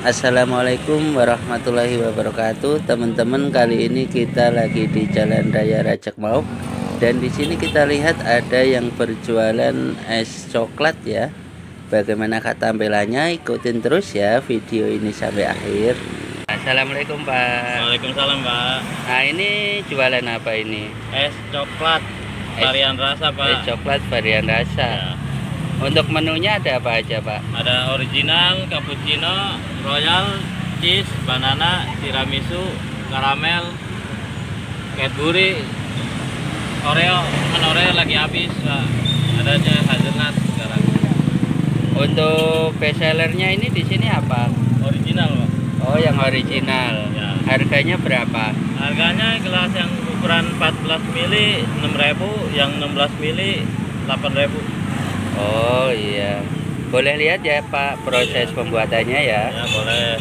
Assalamualaikum warahmatullahi wabarakatuh, teman-teman. Kali ini kita lagi di Jalan Raya Rajak Mauk, dan di sini kita lihat ada yang berjualan es coklat ya. Bagaimanakah tampilannya? Ikutin terus ya video ini sampai akhir. Assalamualaikum Pak. Waalaikumsalam Pak. Nah, ini jualan apa ini? Es coklat varian rasa Pak. Es coklat varian rasa Ya. Untuk menunya ada apa aja Pak? Ada original, cappuccino, royal, cheese, banana, tiramisu, karamel, Cadbury, Oreo. Kan Oreo lagi habis Pak. Adanya hazelnut sekarang. Untuk bestsellernya ini di sini apa? Original Pak. Oh, yang original. Ya. Harganya berapa? Harganya gelas yang ukuran 14 mili 6.000, yang 16 mili 8.000. Oh iya. Boleh lihat ya Pak proses pembuatannya ya. Ya boleh.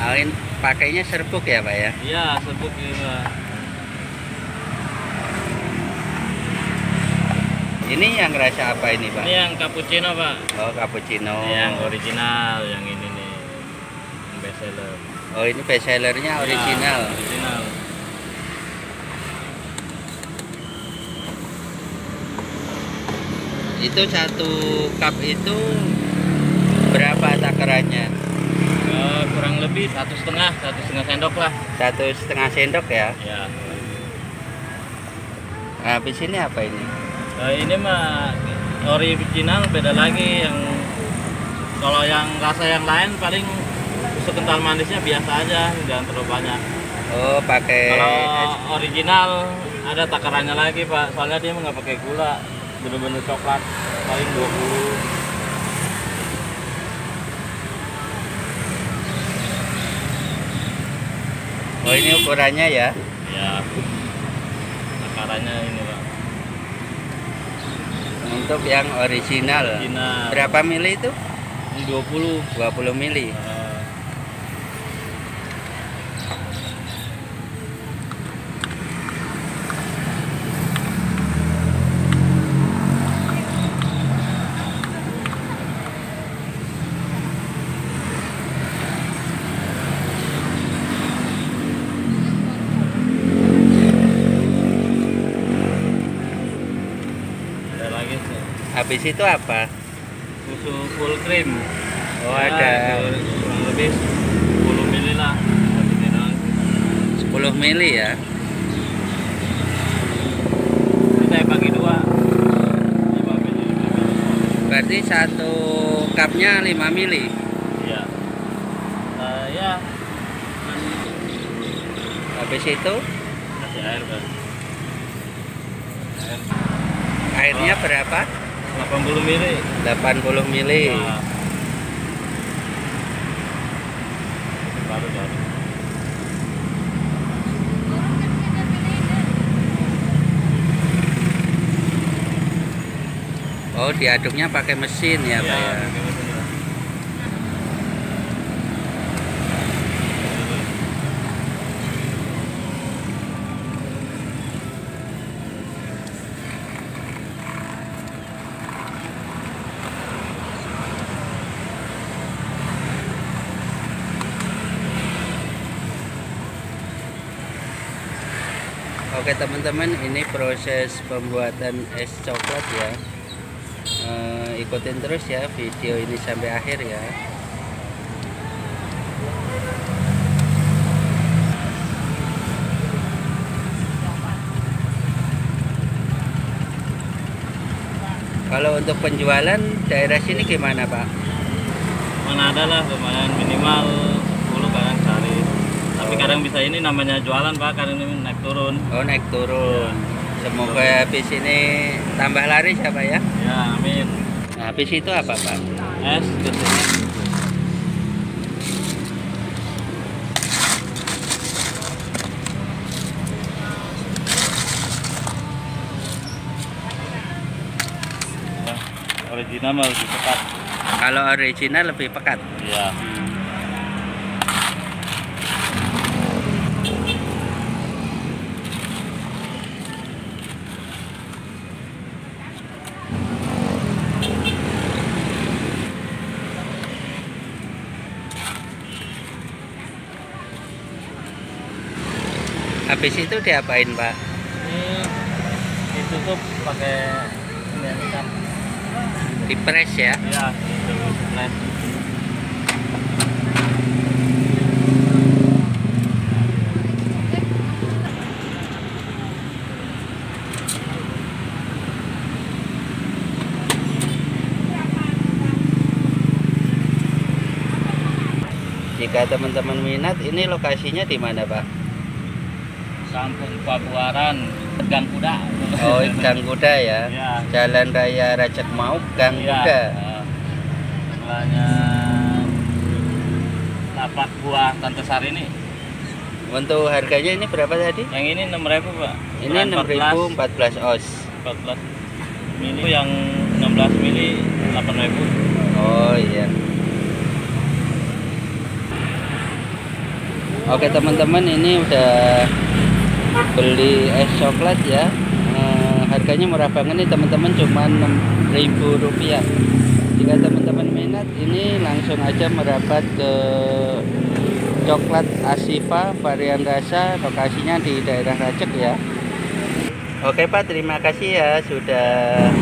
Alin pakainya serbuk ya Pak ya. Iya serbuk ini Pak. Ini yang rasa apa ini Pak? Ini yang cappuccino Pak. Oh, cappuccino. Yang original, yang ini nih, yang best seller. Oh, ini bestsellernya original. Ya, original. Itu satu cup itu berapa takarannya? Kurang lebih 1,5 sendok lah. 1,5 sendok ya. Ya. Nah, habis ini apa ini? Ini mah original, beda lagi. Yang kalau yang rasa yang lain paling sekental manisnya biasa aja, jangan terlalu banyak. Oh, pakai Kalau original ada takarannya lagi Pak, soalnya dia nggak pakai gula, bener-bener coklat, paling 20. Oh, ini ukurannya ya. Ya, takarannya ini Pak. Untuk yang original. Original. Berapa mili itu? Ini 20. 20 mili. Ada lagi tuh, Habis itu apa? susu full cream. Oh, Ya, ada kurang lebih 10 mili lah. Ini doang. 10 mili ya. Ini saya bagi 2. 5 mili. Berarti satu cupnya 5 mili. Ya. Ya, Habis itu kasih air Pak. Air. airnya berapa? 80 mili. 80 mili. Nah. Baru jadi. Oh, diaduknya pakai mesin ya Pak ya. pakai mesin, Pak. Oke teman-teman, ini proses pembuatan es coklat ya. Ikutin terus ya video ini sampai akhir ya. Kalau untuk penjualan daerah sini gimana Pak? Mana ada lah, lumayan minimal 10 kadang sehari. Tapi Oh. kadang bisa, ini namanya jualan Pak, kadang ini naik turun. Oh, naik turun. Semoga habis ini tambah laris ya Pak ya. Ya amin. Nah, habis itu apa Pak? Es kesini. Ya, original mah lebih pekat. Kalau original lebih pekat. Ya. Habis itu diapain, Pak? Ini ditutup pakai ini hitam. Dipres ya? Ya, ditutup flat. Jika teman-teman minat, ini lokasinya di mana, Pak? Kampung Pabuaran, Gang Kuda. Oh, Gang Kuda ya. Ya. Jalan Raya Racek Mauk, Gang Iya. Kuda. Sebelahnya lapak buah Tante Sari ini. Untuk harganya ini berapa tadi? Yang ini 6.000, Pak. Ini 6.000 14 os. 14 mili, yang 16 mili 8.000. Oh iya. Oke teman-teman, ini udah beli es coklat ya. Harganya murah banget nih teman-teman, cuma Rp6.000. Jika teman-teman minat, ini langsung aja merapat ke Coklat Asifa varian rasa, lokasinya di daerah Racek ya. Oke Pak, terima kasih ya sudah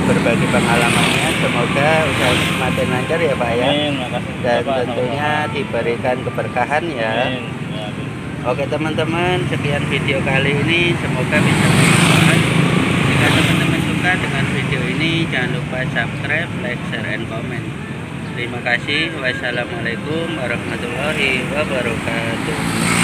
berbagi pengalamannya. Semoga usaha semakin lancar ya Pak ya. Amin, makasih. Dan Pak, tentunya diberikan keberkahan ya. Amin. Ya, amin. Oke teman-teman, sekian video kali ini, semoga bisa bermanfaat. Jika teman-teman suka dengan video ini, jangan lupa subscribe, like, share, and comment. Terima kasih. Wassalamualaikum warahmatullahi wabarakatuh.